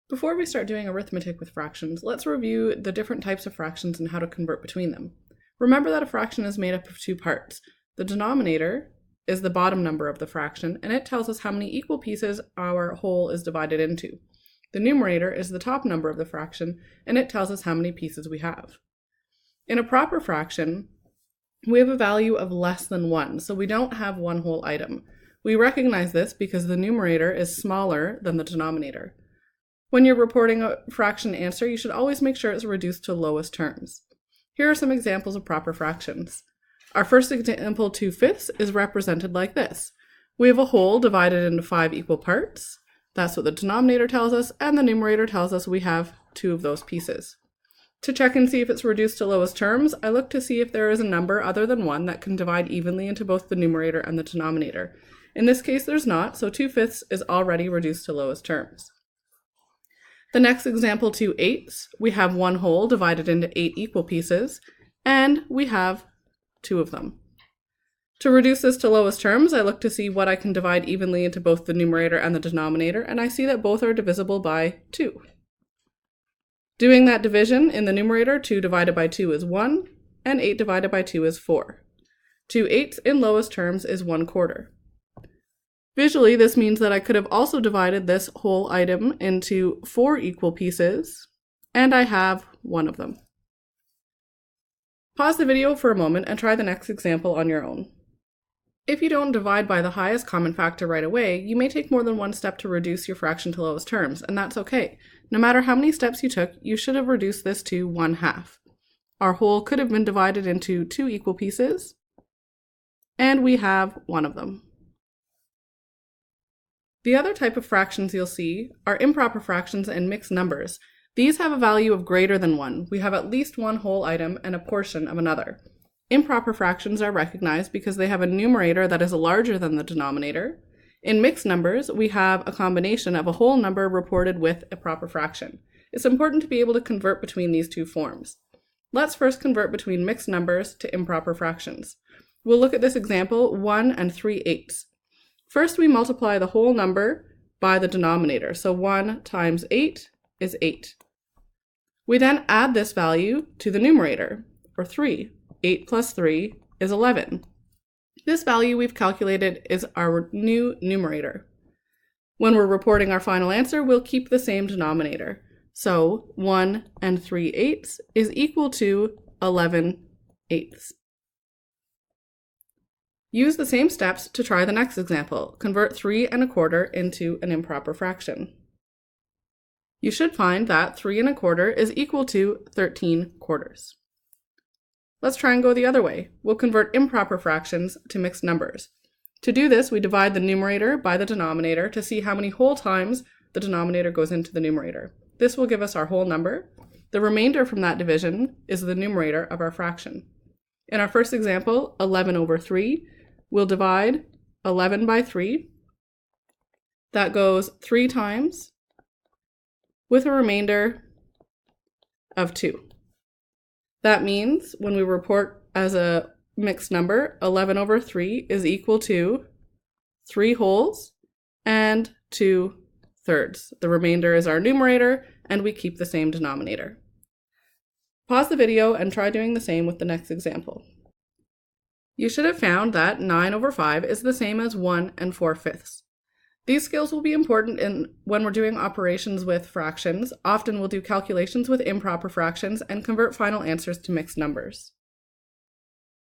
Before we start doing arithmetic with fractions, let's review the different types of fractions and how to convert between them. Remember that a fraction is made up of two parts. The denominator is the bottom number of the fraction, and it tells us how many equal pieces our whole is divided into. The numerator is the top number of the fraction, and it tells us how many pieces we have. In a proper fraction, we have a value of less than 1, so we don't have one whole item. We recognize this because the numerator is smaller than the denominator. When you're reporting a fraction answer, you should always make sure it's reduced to lowest terms. Here are some examples of proper fractions. Our first example, 2/5, is represented like this. We have a whole divided into 5 equal parts. That's what the denominator tells us, and the numerator tells us we have 2 of those pieces. To check and see if it's reduced to lowest terms, I look to see if there is a number other than 1 that can divide evenly into both the numerator and the denominator. In this case, there's not, so 2/5 is already reduced to lowest terms. The next example, 2/8, we have one whole divided into 8 equal pieces, and we have 2 of them. To reduce this to lowest terms, I look to see what I can divide evenly into both the numerator and the denominator, and I see that both are divisible by 2. Doing that division in the numerator, 2 divided by 2 is 1, and 8 divided by 2 is 4. 2/8 in lowest terms is 1/4. Visually, this means that I could have also divided this whole item into 4 equal pieces, and I have 1 of them. Pause the video for a moment and try the next example on your own. If you don't divide by the highest common factor right away, you may take more than one step to reduce your fraction to lowest terms, and that's okay. No matter how many steps you took, you should have reduced this to 1/2. Our whole could have been divided into 2 equal pieces, and we have 1 of them. The other type of fractions you'll see are improper fractions and mixed numbers. These have a value of greater than 1. We have at least one whole item and a portion of another. Improper fractions are recognized because they have a numerator that is larger than the denominator. In mixed numbers, we have a combination of a whole number reported with a proper fraction. It's important to be able to convert between these two forms. Let's first convert between mixed numbers to improper fractions. We'll look at this example, 1 and 3/8. First, we multiply the whole number by the denominator, so 1 times 8 is 8. We then add this value to the numerator, or 3. 8 plus 3 is 11. This value we've calculated is our new numerator. When we're reporting our final answer, we'll keep the same denominator. So 1 and 3/8 is equal to 11/8. Use the same steps to try the next example. Convert 3 1/4 into an improper fraction. You should find that 3 1/4 is equal to 13/4. Let's try and go the other way. We'll convert improper fractions to mixed numbers. To do this, we divide the numerator by the denominator to see how many whole times the denominator goes into the numerator. This will give us our whole number. The remainder from that division is the numerator of our fraction. In our first example, 11/3, we'll divide 11 by 3. That goes 3 times with a remainder of 2. That means when we report as a mixed number, 11/3 is equal to 3 wholes and 2/3. The remainder is our numerator, and we keep the same denominator. Pause the video and try doing the same with the next example. You should have found that 9/5 is the same as 1 4/5. These skills will be important when we're doing operations with fractions. Often we'll do calculations with improper fractions and convert final answers to mixed numbers.